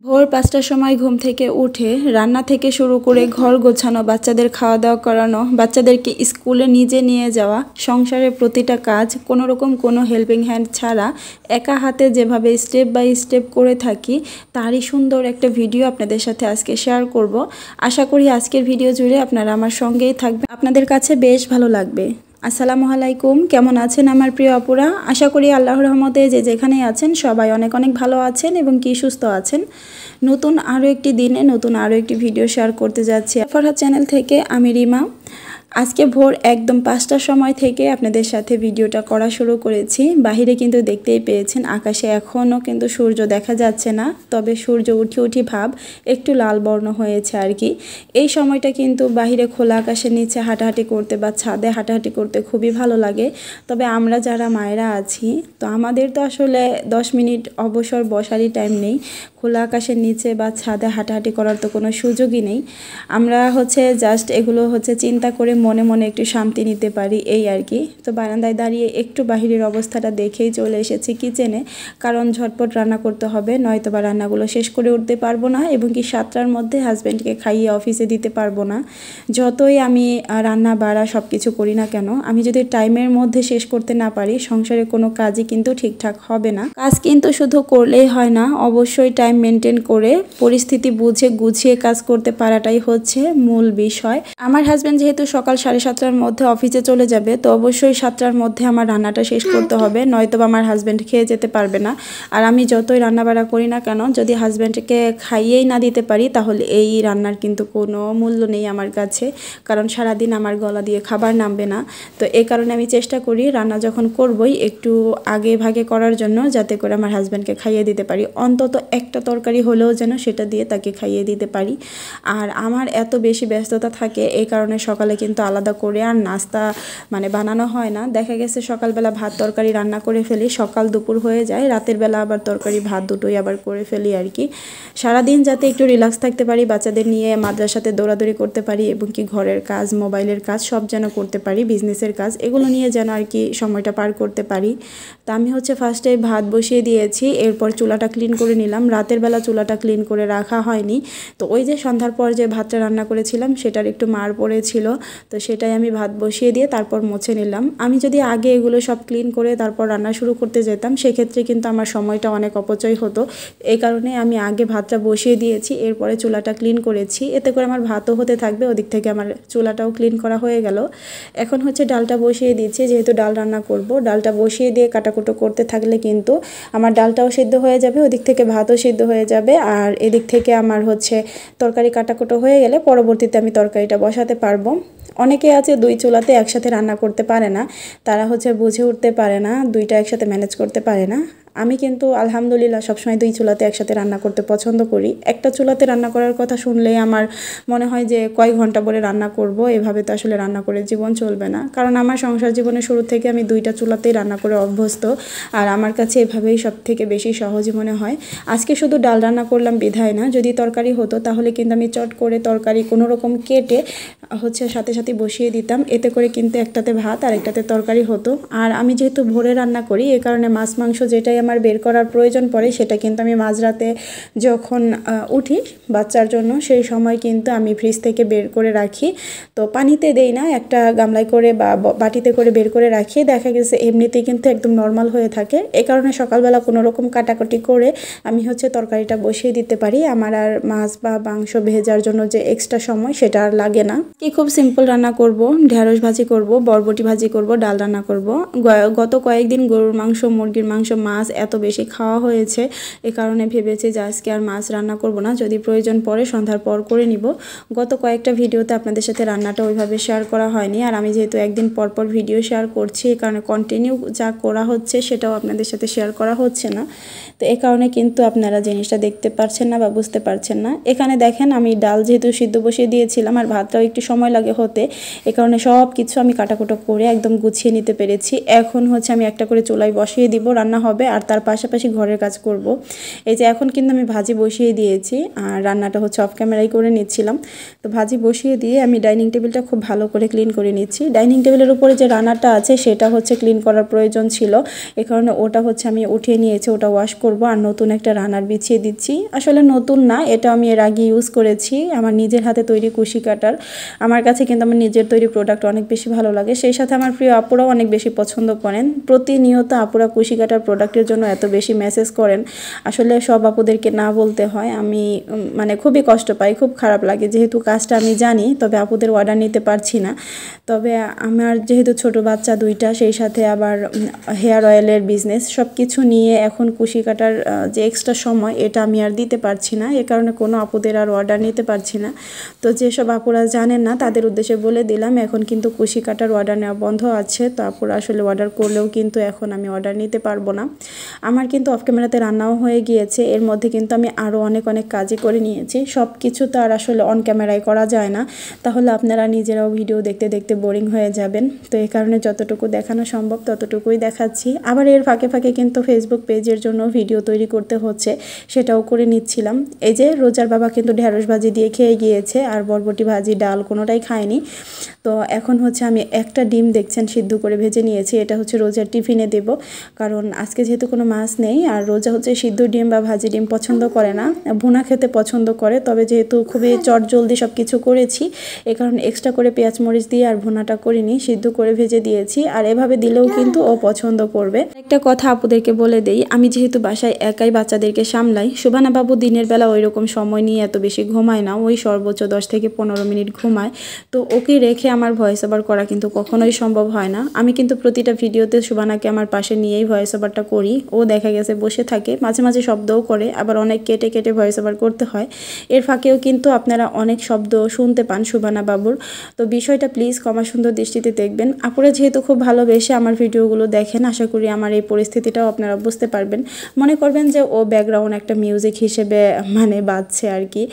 ভোর ৫টার সময় ঘুম থেকে উঠে রান্না থেকে শুরু করে ঘর গোছানো, বাচ্চাদের খাওয়া দাওয়া করানো, বাচ্চাদেরকে স্কুলে নিজে নিয়ে যাওয়া, সংসারের প্রতিটা কাজ কোনোরকম কোনো হেল্পিং হ্যান্ড ছাড়া একা হাতে যেভাবে স্টেপ বাই স্টেপ করে থাকি তারই সুন্দর একটা ভিডিও আপনাদের সাথে আজকে শেয়ার করব। আশা করি আজকের ভিডিও জুড়ে আপনারা আমার সঙ্গেই থাকবেন, আপনাদের কাছে বেশ ভালো লাগবে। আসসালামু আলাইকুম, কেমন আছেন আমার প্রিয় আপুরা? আশা করি আল্লাহর রহমতে যে যেখানেই আছেন সবাই অনেক অনেক ভালো আছেন এবং কি সুস্থ আছেন। নতুন আরও একটি দিনে নতুন আরও একটি ভিডিও শেয়ার করতে যাচ্ছি ফরহাদ চ্যানেল থেকে। আমি রিমা। আজকে ভোর একদম ৫টার সময় থেকে আপনাদের সাথে ভিডিওটা করা শুরু করেছি। বাহিরে কিন্তু দেখতেই পেয়েছেন আকাশে এখনও কিন্তু সূর্য দেখা যাচ্ছে না, তবে সূর্য উঠি উঠি ভাব, একটু লাল বর্ণ হয়েছে আর কি। এই সময়টা কিন্তু বাহিরে খোলা আকাশের নিচে হাঁটাহাঁটি করতে বা ছাদে হাঁটাহাঁটি করতে খুবই ভালো লাগে। তবে আমরা যারা মায়েরা আছি তো আমাদের তো আসলে 10 মিনিট অবসর বসারই টাইম নেই। খোলা আকাশের নিচে বা ছাদে হাঁটাহাঁটি করার তো কোনো সুযোগই নেই। আমরা জাস্ট এগুলো চিন্তা করে মনে মনে একটু শান্তি নিতে পারি, এই আর কি। তো বারান্দায় দাঁড়িয়ে একটু বাহিরের অবস্থাটা দেখেই চলে এসেছি কিচেনে, কারণ ঝটপট রান্না করতে হবে, নয়তো বা রান্নাগুলো শেষ করে উঠতে পারবো না এবং কি 7টার মধ্যে হাজব্যান্ডকে খাইয়ে অফিসে দিতে পারবো না। যতই আমি রান্না বাড়া সব কিছু করি না কেন, আমি যদি টাইমের মধ্যে শেষ করতে না পারি সংসারে কোনো কাজই কিন্তু ঠিকঠাক হবে না। কাজ কিন্তু শুধু করলেই হয় না, অবশ্যই টাইম মেনটেন করে পরিস্থিতি বুঝে গুছিয়ে কাজ করতে পারাটাই হচ্ছে মূল বিষয়। আমার হাজব্যান্ড যেহেতু সকাল 7:30টার মধ্যে অফিসে চলে যাবে, তো অবশ্যই 7টার মধ্যে আমার রান্নাটা শেষ করতে হবে, নয়তো আমার হাজব্যান্ড খেয়ে যেতে পারবে না। আর আমি যতই রান্না বাড়া করি না কেন, যদি হাজব্যান্ডকে খাইয়েই না দিতে পারি তাহলে এই রান্নার কিন্তু কোনো মূল্য নেই আমার কাছে, কারণ সারাদিন আমার গলা দিয়ে খাবার নামবে না। তো এই কারণে আমি চেষ্টা করি রান্না যখন করবই একটু আগে ভাগে করার জন্য, যাতে করে আমার হাজব্যান্ডকে খাইয়ে দিতে পারি। অন্তত একটা তরকারি হলেও যেন সেটা দিয়ে তাকে খাইয়ে দিতে পারি। আর আমার এত বেশি ব্যস্ততা থাকে এই কারণে সকালে কিন্তু আলাদা করে আর নাস্তা বানানো হয় না। দেখা গেছে সকালবেলা ভাত তরকারি রান্না করে ফেলি, সকাল দুপুর হয়ে যায়, রাতের বেলা আবার তরকারি ভাত দুটোই আবার করে ফেলি আর কি। সারাদিন যাতে একটু রিল্যাক্স থাকতে পারি, বাচ্চাদের নিয়ে মাদ্রাসাতে দৌড়াদৌড়ি করতে পারি এবং কি ঘরের কাজ, মোবাইলের কাজ সব যেন করতে পারি, বিজনেসের কাজ, এগুলো নিয়ে যেন আর কি সময়টা পার করতে পারি। তা আমি ফার্স্টে ভাত বসিয়ে দিয়েছি, এরপর চুলাটা ক্লিন করে নিলাম। রাতের বেলা চুলাটা ক্লিন করে রাখা হয়নি, তো ওই যে সন্ধ্যার পর যে ভাতটা রান্না করেছিলাম সেটার একটু মার পড়েছিল, তো সেটাই আমি ভাত বসিয়ে দিয়ে তারপর মুছে নিলাম। আমি যদি আগে এগুলো সব ক্লিন করে তারপর রান্না শুরু করতে যেতাম সেক্ষেত্রে কিন্তু আমার সময়টা অনেক অপচয় হতো। এই কারণে আমি আগে ভাতটা বসিয়ে দিয়েছি, এরপরে চুলাটা ক্লিন করেছি, এতে করে আমার ভাতও হতে থাকবে, ওদিক থেকে আমার চুলাটাও ক্লিন করা হয়ে গেল। এখন ডালটা বসিয়ে দিচ্ছি, যেহেতু ডাল রান্না করব, ডালটা বসিয়ে দিয়ে কাটাকুটো করতে থাকলে কিন্তু আমার ডালটাও সিদ্ধ হয়ে যাবে, ওদিক থেকে ভাতও সিদ্ধ হয়ে যাবে, আর এদিক থেকে আমার তরকারি কাটাকুটো হয়ে গেলে পরবর্তীতে আমি তরকারিটা বসাতে পারবো। অনেকে আছে দুই চুলাতে একসাথে রান্না করতে পারে না, তারা বুঝে উঠতে পারে না, দুইটা একসাথে ম্যানেজ করতে পারে না। আমি কিন্তু আলহামদুলিল্লাহ সবসময় দুই চুলাতে একসাথে রান্না করতে পছন্দ করি। একটা চুলাতে রান্না করার কথা শুনলেই আমার মনে হয় যে কয় ঘন্টা পরে রান্না করব, এভাবে তো আসলে রান্না করে জীবন চলবে না, কারণ আমার সংসার জীবনের শুরু থেকে আমি দুইটা চুলাতেই রান্না করে অভ্যস্ত, আর আমার কাছে এভাবেই সব থেকে বেশি সহজ মনে হয়। আজকে শুধু ডাল রান্না করলাম বিধায় না, যদি তরকারি হতো তাহলে কিন্তু আমি চট করে তরকারি কোনো রকম কেটে সাথে সাথে বসিয়ে দিতাম, এতে করে কিন্তু একটাতে ভাত আর একটাতে তরকারি হতো। আর আমি যেহেতু ভোরে রান্না করি এই কারণে মাছ মাংস যেটাই আমার বের করার প্রয়োজন পড়ে সেটা কিন্তু আমি মাঝরাতে যখন উঠি বাচ্চার জন্য সেই সময় কিন্তু আমি ফ্রিজ থেকে বের করে রাখি। তো পানিতে দেই না, একটা গামলায় করে বা বাটিতে করে বের করে রাখি, দেখা গেছে এমনিতেই কিন্তু একদম নর্মাল হয়ে থাকে। এই কারণে সকালবেলা কোনো রকম কাটাকুটি করে আমি তরকারিটা বসিয়ে দিতে পারি, আমার আর মাছ বা মাংস ভেজার জন্য যে এক্সট্রা সময় সেটা আর লাগে না। কি খুব সিম্পল রান্না করব, ঢেঁড়স ভাজি করব, বরবটি ভাজি করব, ডাল রান্না করব। গত কয়েকদিন গরুর মাংস, মুরগির মাংস, মাছ এত বেশি খাওয়া হয়েছে, এ কারণে ভেবেছি যে আজকে আর মাছ রান্না করব না, যদি প্রয়োজন পড়ে সন্ধ্যার পর করে নিব। গত কয়েকটা ভিডিওতে আপনাদের সাথে রান্নাটা ওইভাবে শেয়ার করা হয়নি, আর আমি যেহেতু একদিন পর পর ভিডিও শেয়ার করছি এই কারণে কন্টিনিউ যা করা হচ্ছে সেটাও আপনাদের সাথে শেয়ার করা হচ্ছে না। তো এই কারণে কিন্তু আপনারা জিনিসটা দেখতে পারছেন না বা বুঝতে পারছেন না। এখানে দেখেন আমি ডাল যেহেতু সিদ্ধ বসিয়ে দিয়েছিলাম আর ভাতটাও একটু সময় লাগে হতে, এ কারণে সব কিছু আমি কাটাকুটো করে একদম গুছিয়ে নিতে পেরেছি। এখন হচ্ছে আমি একটা করে চুলায় বসিয়ে দিব, রান্না হবে আর তার পাশাপাশি ঘরের কাজ করব। এই যে এখন কিন্তু আমি ভাজি বসিয়ে দিয়েছি আর রান্নাটা হচ্ছে অফ ক্যামেরাই করে নিচ্ছিলাম। তো ভাজি বসিয়ে দিয়ে আমি ডাইনিং টেবিলটা খুব ভালো করে ক্লিন করে নিচ্ছি। ডাইনিং টেবিলের উপরে যে রান্নাটা আছে সেটা হচ্ছে ক্লিন করার প্রয়োজন ছিল, এ কারণে ওটা হচ্ছে আমি উঠিয়ে নিয়েছি, ওটা ওয়াশ করব আর নতুন একটা রান্নার বিছিয়ে দিচ্ছি। আসলে নতুন না, এটা আমি এর আগে ইউজ করেছি, আমার নিজের হাতে তৈরি কুশি কাটার। আমার কাছে কিন্তু আমার নিজের তৈরি প্রোডাক্ট অনেক বেশি ভালো লাগে, সেই সাথে আমার প্রিয় আপুরাও অনেক বেশি পছন্দ করেন। প্রতিনিয়ত আপুরা কুশি কাটার প্রোডাক্টের জন্য এত বেশি মেসেজ করেন, আসলে সব আপুদেরকে না বলতে হয়। আমি মানে খুবই কষ্ট পাই, খুব খারাপ লাগে, যেহেতু কাজটা আমি জানি তবে আপুদের অর্ডার নিতে পারছি না। তবে আমার যেহেতু ছোট বাচ্চা দুইটা, সেই সাথে আবার হেয়ার অয়েলের বিজনেস, সব কিছু নিয়ে এখন কুশি কাটার যে এক্সট্রা সময় এটা আমি আর দিতে পারছি না, এ কারণে কোনো আপুদের আর অর্ডার নিতে পারছি না। তো যেসব আপুরা জানেন না তাদের উদ্দেশ্যে বলে দিলাম, এখন কিন্তু কুশি কাটার অর্ডার নেওয়া বন্ধ আছে। তো আপুরা আসলে অর্ডার করলেও কিন্তু এখন আমি অর্ডার নিতে পারবো না। আমার কিন্তু অফ ক্যামেরাতে রান্নাও হয়ে গিয়েছে, এর মধ্যে কিন্তু আমি আরও অনেক কাজই করে নিয়েছি। সব কিছু তো আর আসলে অন ক্যামেরায় করা যায় না, তাহলে আপনারা নিজেরাও ভিডিও দেখতে দেখতে বোরিং হয়ে যাবেন। তো এই কারণে যতটুকু দেখানো সম্ভব ততটুকুই দেখাচ্ছি। আবার এর ফাঁকে ফাঁকে কিন্তু ফেসবুক পেজের জন্য ভিডিও তৈরি করতে হচ্ছে, সেটাও করে নিচ্ছিলাম। এই যে রোজার বাবা কিন্তু ঢেঁড়স ভাজি দিয়ে খেয়ে গিয়েছে আর বরবটি ভাজি ডাল কোনোটাই খায়নি। তো এখন হচ্ছে আমি একটা ডিম দেখছেন সিদ্ধ করে ভেজে নিয়েছি, এটা হচ্ছে রোজার টিফিনে দেব, কারণ আজকে যেহেতু কোনো মাছ নেই আর রোজা হচ্ছে সিদ্ধ ডিম বা ভাজি ডিম পছন্দ করে না, ভুনা খেতে পছন্দ করে। তবে যেহেতু খুবই চটজলদি সব কিছু করেছি, এ কারণে এক্সট্রা করে পেঁয়াজ মরিচ দিয়ে আর ভুনাটা করিনি, সিদ্ধ করে ভেজে দিয়েছি। আর এভাবে দিলেও কিন্তু ও পছন্দ করবে। একটা কথা আপুদেরকে বলে দেই, আমি যেহেতু বাসায় একাই বাচ্চাদেরকে সামলাই, সুবানা বাবু দিনের বেলা ওই রকম সময় নিয়ে এত বেশি ঘুমায় না, ওই সর্বোচ্চ 10 থেকে 15 মিনিট ঘুমায়। তো ওকে রেখে আমার ভয়েস ওভার করা কিন্তু কখনোই সম্ভব হয় না। আমি কিন্তু প্রতিটা ভিডিওতে সুবানাকে আমার পাশে নিয়েই ভয়েস ওভারটা করি। ও দেখা গেছে বসে থাকে, মাঝে মাঝে শব্দও করে, আবার অনেক কেটে কেটে ভয়েস ওভার করতে হয়। এর ফাঁকেও কিন্তু আপনারা অনেক শব্দ শুনতে পান সুবানা বাবুর। তো বিষয়টা প্লিজ ক্ষমা সুন্দর দৃষ্টিতে দেখবেন। আপুরা যেহেতু খুব ভালোবেসে আমার ভিডিওগুলো দেখেন, আশা করি আমার এই পরিস্থিতিটাও আপনারা বুঝতে পারবেন। মনে করবেন যে ও ব্যাকগ্রাউন্ড একটা মিউজিক হিসেবে মানে বাজছে আর কি।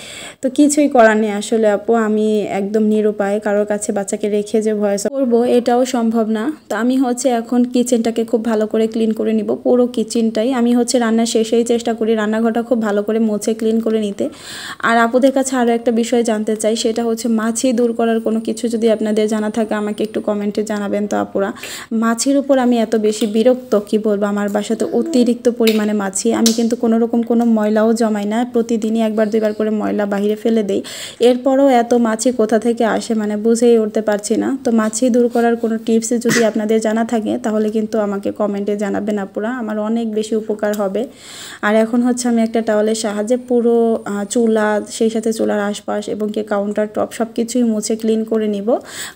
তো কিছুই করার নেই আসলে আপু, আমি একদম নিরুপায়, কারোর কাছে বাচ্চাকে রেখে যে ভয়েস করবো এটাও সম্ভব না। তো আমি হচ্ছে এখন কিচেনটাকে খুব ভালো করে ক্লিন করে নিব, পুরো কিচেনটাই। আমি হচ্ছে রান্নার শেষেই চেষ্টা করি রান্নাঘরটা খুব ভালো করে মুছে ক্লিন করে নিতে। আর আপুদের কাছে আরও একটা বিষয় জানতে চাই, সেটা হচ্ছে মাছি দূর করার কোনো কিছু যদি আপনাদের জানা থাকে আমাকে একটু কমেন্টে জানাবেন। তো আপুরা, মাছির উপর আমি এত বেশি বিরক্ত, কি বলবো, আমার বাসাতে অতিরিক্ত পরিমাণে মাছি। আমি কিন্তু কোনো রকম কোনো ময়লাও জমাই না, প্রতিদিনই একবার দুইবার করে ময়লা বাইরে ফেলে দেই, এরপরও এত মাছি কোথা থেকে আসে মানে বুঝেই উঠতে পারছি না। তো মাছি দূর করার কোনো টিপস যদি আপনাদের জানা থাকে তাহলে কিন্তু আমাকে কমেন্টে জানাবেন আপুরা, আমার অনেক বেশি উপকার হবে। আর এখন হচ্ছে আমি একটা টাওয়ালের সাহায্যে পুরো চুলা, সেই সাথে চুলার আশপাশ এবং কি কাউন্টার টপ সব কিছুই মুছে ক্লিন করে নিব,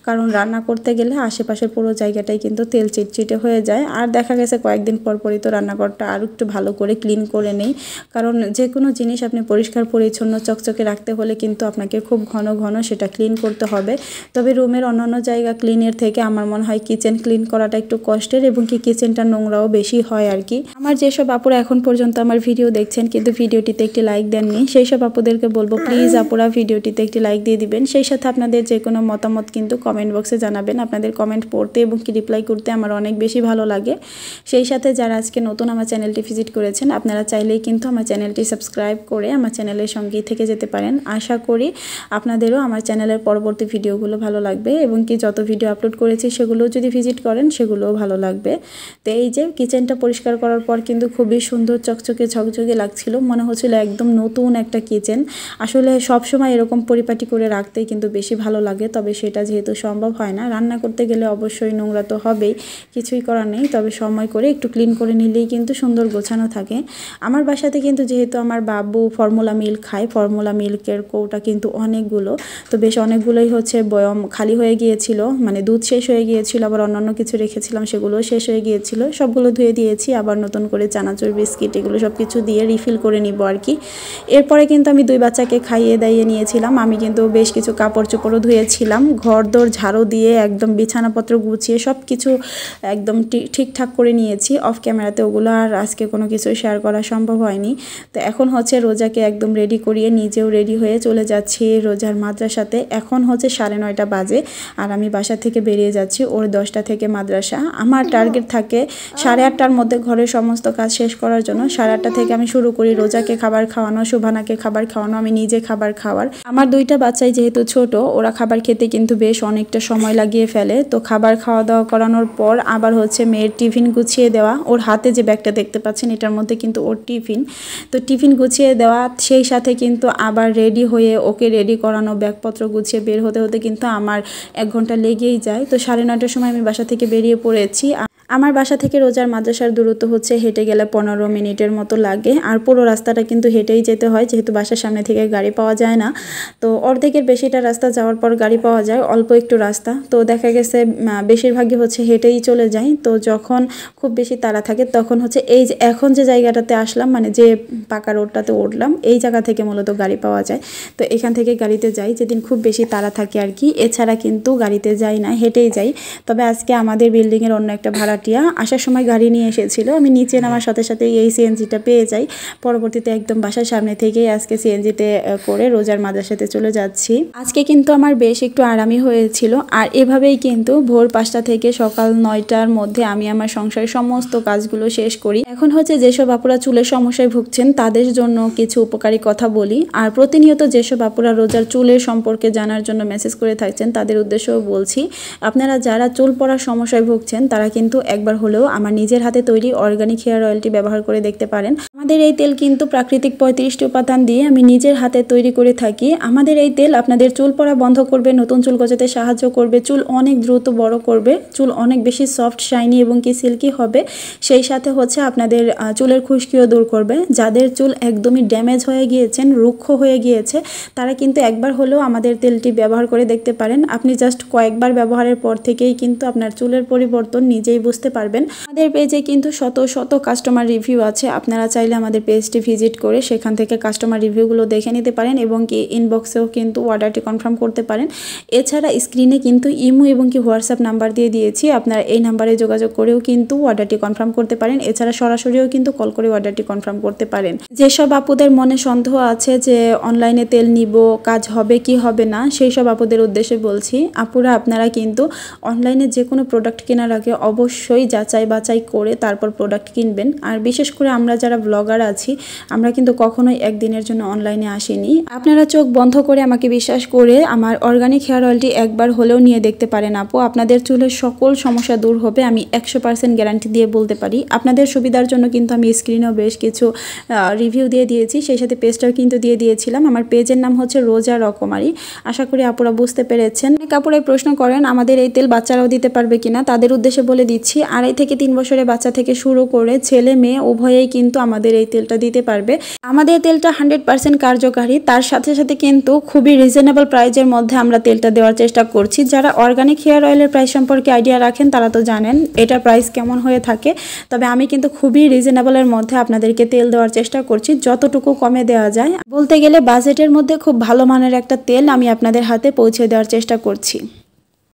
কারণ রান্না করতে গেলে আশেপাশের পুরো জায়গাটাই কিন্তু তেল চিটচিটে হয়ে যায়। আর দেখা গেছে কয়েকদিন পরই তো রান্নাঘরটা আরও একটু ভালো করে ক্লিন করে নেই, কারণ যে কোনো জিনিস আপনি পরিষ্কার পরিচ্ছন্ন চকচকে রাখতে হলে কিন্তু আপনাকে খুব ঘন ঘন সেটা ক্লিন করতে হবে। তবে রুমের অন্যান্য জায়গা ক্লিনের থেকে আমার মনে হয় কিচেন ক্লিন করাটা একটু কষ্টের, এবং কি কিচেনটা নোংরাও বেশি হয় আর কি। আমার যেসব আপুরা এখন পর্যন্ত আমার ভিডিও দেখছেন কিন্তু ভিডিওটিতে একটি লাইক দেননি, সেই সব আপুদেরকে বলবো প্লিজ আপুরা ভিডিওটিতে একটি লাইক দিয়ে দিবেন। সেই সাথে আপনাদের যে কোনো মতামত কিন্তু কমেন্ট বক্সে জানাবেন। আপনাদের কমেন্ট পড়তে এবং কি রিপ্লাই করতে আমার অনেক বেশি ভালো লাগে। সেই সাথে যারা আজকে নতুন আমার চ্যানেলটি ভিজিট করেছেন, আপনারা চাইলেই কিন্তু আমার চ্যানেলটি সাবস্ক্রাইব করে আমার চ্যানেলের সঙ্গেই থেকে যেতে পারেন। আশা করি আপনাদেরও আমার চ্যানেলের পরবর্তী ভিডিওগুলো ভালো লাগবে, এবং কি যত ভিডিও আপলোড করেছি সেগুলোও যদি ভিজিট করেন সেগুলোও ভালো লাগবে। তো এই যে কিচেনটা পরিষ্কার করার পর কিন্তু খুবই সুন্দর চকচকে ঝকঝকে লাগছিল, মনে হচ্ছিল একদম নতুন একটা কিচেন। আসলে সবসময় এরকম পরিপাটি করে রাখতেই কিন্তু বেশি ভালো লাগে, তবে সেটা যেহেতু সম্ভব হয় না, রান্না করতে গেলে অবশ্যই নোংরা তো হবেই, কিছুই করার নেই। তবে সময় করে একটু ক্লিন করে নিলেই কিন্তু সুন্দর গোছানো থাকে। আমার বাসাতে কিন্তু যেহেতু আমার বাবু ফর্মুলা মিল্ক খায়, ফর্মুলা মিল্কের কৌটা কিন্তু অনেকগুলো, তো বেশ অনেকগুলোই হচ্ছে বয়ম খালি হয়ে গিয়েছিল, মানে দুধ শেষ হয়ে গিয়েছিল, আবার অন্যান্য কিছু রেখেছিলাম সেগুলোও শেষ হয়ে গিয়েছিল, সবগুলো ধুয়ে দিয়েছি। আবার নতুন করে চানাচুর বিস্কিট এগুলো সব কিছু দিয়ে রিফিল করে নিব আর কি। এরপরে কিন্তু আমি দুই বাচ্চাকে খাইয়ে দাইয়ে নিয়েছিলাম, আমি কিন্তু বেশ কিছু কাপড় চোপড়ও ধুয়েছিলাম, ঘর দোর ঝাড়ু দিয়ে একদম বিছানাপত্র গুছিয়ে সব কিছু একদম ঠিকঠাক করে নিয়েছি। করেছি অফ ক্যামেরাতে, ওগুলো আর আজকে কোনো কিছু শেয়ার করা সম্ভব হয়নি। তো এখন হচ্ছে রোজাকে একদম রেডি করিয়ে নিজেও রেডি হয়ে চলে যাচ্ছি রোজার মাদ্রাসাতে। এখন হচ্ছে 9:30 বাজে আর আমি বাসা থেকে বেরিয়ে যাচ্ছি। ওর 10টা থেকে মাদ্রাসা। আমার টার্গেট থাকে 8:30টার মধ্যে ঘরের সমস্ত কাজ শেষ করার জন্য। 8:30 থেকে আমি শুরু করি রোজাকে খাবার খাওয়ানো, শুভানাকে খাবার খাওয়ানো, আমি নিজে খাবার খাওয়ার। আমার 2টা বাচ্চাই যেহেতু ছোট, ওরা খাবার খেতে কিন্তু বেশ অনেকটা সময় লাগিয়ে ফেলে। তো খাবার খাওয়া দাওয়া করানোর পর আবার হচ্ছে মেয়ের টিফিন গুছিয়ে দেওয়া। ওর হাতে যে ব্যাগটা দেখতে পাচ্ছেন এটার মধ্যে কিন্তু ওর টিফিন। তো টিফিন গুছিয়ে দেওয়া, সেই সাথে কিন্তু আবার রেডি হয়ে ওকে রেডি করানো, ব্যাগপত্র গুছিয়ে বের হতে হতে কিন্তু আমার 1 ঘন্টা লেগেই যায়। তো 9:30টার সময় আমি বাসা থেকে বেরিয়ে পড়েছি। আমার বাসা থেকে রোজার মাদ্রাসার দূরত্ব হচ্ছে হেঁটে গেলে 15 মিনিটের মতো লাগে। আর পুরো রাস্তাটা কিন্তু হেঁটেই যেতে হয়, যেহেতু বাসার সামনে থেকে গাড়ি পাওয়া যায় না। তো অর্ধেকের বেশিটা রাস্তা যাওয়ার পর গাড়ি পাওয়া যায়, অল্প একটু রাস্তা। তো দেখা গেছে বেশিরভাগই হচ্ছে হেঁটেই চলে যাই। তো যখন খুব বেশি তাড়া থাকে তখন হচ্ছে এই যে এখন যে জায়গাটাতে আসলাম, মানে যে পাকা রোডটাতে উঠলাম, এই জায়গা থেকে মূলত গাড়ি পাওয়া যায়। তো এখান থেকে গাড়িতে যাই যেদিন খুব বেশি তাড়া থাকে আর কি। এছাড়া কিন্তু গাড়িতে যাই না, হেঁটেই যাই। তবে আজকে আমাদের বিল্ডিংয়ের অন্য একটা ভাড়াটিয়া আসার সময় গাড়ি নিয়ে এসেছিল। আমি নিচে নামার সাথে সাথে এই সিএনজিটা পেয়ে যাই। পরবর্তীতে একদম বাসার সামনে থেকেই আজকে সিএনজিতে করে রোজার মাদ্রাসাতে চলে যাচ্ছি। আজকে কিন্তু আমার বেশ একটু আরামই হয়েছিল। আর এভাবেই কিন্তু ভোর 5টা থেকে সকাল 9টার মধ্যে আমি আমার সংসারের সমস্ত কাজগুলো শেষ করি। এখন হচ্ছে যেসব আপুরা চুলের সমস্যায় ভুগছেন তাদের জন্য কিছু উপকারী কথা বলি। আর প্রতিনিয়ত যেসব আপুরা রোজার চুলের সম্পর্কে জানার জন্য মেসেজ করে থাকছেন তাদের উদ্দেশ্যেও বলছি, আপনারা যারা চুল পড়ার সমস্যায় ভুগছেন তারা কিন্তু একবার হলেও আমার নিজের হাতে তৈরি অর্গানিক হেয়ার অয়েলটি ব্যবহার করে দেখতে পারেন। আমাদের এই তেল কিন্তু প্রাকৃতিক 35টি উপাদান দিয়ে আমি নিজের হাতে তৈরি করে থাকি। আমাদের এই তেল আপনাদের চুল পড়া বন্ধ করবে, নতুন চুল গজাতে সাহায্য করবে, চুল অনেক দ্রুত বড় করবে, চুল অনেক বেশি সফট, শাইনি এবং কি সিল্কি হবে। সেই সাথে হচ্ছে আপনাদের চুলের খুশকিও দূর করবে। যাদের চুল একদমই ড্যামেজ হয়ে গিয়েছেন, রুক্ষ হয়ে গিয়েছে, তারা কিন্তু একবার হলেও আমাদের তেলটি ব্যবহার করে দেখতে পারেন। আপনি জাস্ট কয়েকবার ব্যবহারের পর থেকেই কিন্তু আপনার চুলের পরিবর্তন নিজেই বুঝতে পারবেন। আমাদের পেজে কিন্তু শত শত কাস্টমার রিভিউ আছে। আপনারা চাইলে আমাদের পেজটি ভিজিট করে সেখান থেকে কাস্টমার রিভিউগুলো দেখে নিতে পারেন এবং কি ইনবক্সেও কিন্তু অর্ডারটি কনফার্ম করতে পারেন। এছাড়া স্ক্রিনে কিন্তু ইমো এবং কি হোয়াটসঅ্যাপ নাম্বার দিয়ে দিয়েছি, আপনারা এই নাম্বারে যোগাযোগ করেও কিন্তু অর্ডারটি কনফার্ম করতে পারেন। এছাড়া সরাসরিও কিন্তু কল করে অর্ডারটি কনফার্ম করতে পারেন। যেসব আপুদের মনে সন্দেহ আছে যে অনলাইনে তেল নিব, কাজ হবে কি হবে না, সেই সব আপুদের উদ্দেশ্যে বলছি, আপুরা আপনারা কিন্তু অনলাইনে যে কোনো প্রোডাক্ট কেনার আগে অবশ্যই যাচাই বাছাই করে তারপর প্রোডাক্ট কিনবেন। আর বিশেষ করে আমরা যারা ব্লগার আছি, আমরা কিন্তু কখনোই একদিনের জন্য অনলাইনে আসিনি। আপনারা চোখ বন্ধ করে আমাকে বিশ্বাস করে আমার অর্গানিক হেয়ার অয়েলটি একবার হলেও নিয়ে দেখতে পারেন আপু, আপনাদের চুলের সকল সমস্যা দূর হবে। আমি 100% গ্যারান্টি দিয়ে বলতে পারি। আপনাদের সুবিধার জন্য কিন্তু আমি স্ক্রিনেও বেশ কিছু রিভিউ দিয়ে দিয়েছি, সেই সাথে পেজটাও কিন্তু দিয়ে দিয়েছিলাম। আমার পেজের নাম হচ্ছে রোজা রকমারি। আশা করি আপুরা বুঝতে পেরেছেন। অনেক আপুরাই প্রশ্ন করেন আমাদের এই তেল বাচ্চারাও দিতে পারবে কিনা, তাদের উদ্দেশ্যে বলে দিচ্ছি 2.5 থেকে 3 বছরের বাচ্চা থেকে শুরু করে ছেলে মেয়ে উভয়েই কিন্তু আমাদের এই তেলটা দিতে পারবে। আমাদের তেলটা 100% কার্যকারী, তার সাথে সাথে কিন্তু খুবই রিজনেবল প্রাইজের মধ্যে আমরা তেলটা দেওয়ার চেষ্টা করছি। যারা অর্গানিক হেয়ার অয়েলের প্রাইস সম্পর্কে আইডিয়া রাখেন তারা তো জানেন এটার প্রাইস কেমন হয়ে থাকে। তবে আমি কিন্তু খুবই রিজনেবলের মধ্যে আপনাদেরকে তেল দেওয়ার চেষ্টা করছি, যতটুকু কমে দেওয়া যায়। বলতে গেলে বাজেটের মধ্যে খুব ভালো মানের একটা তেল আমি আপনাদের হাতে পৌঁছে দেওয়ার চেষ্টা করছি।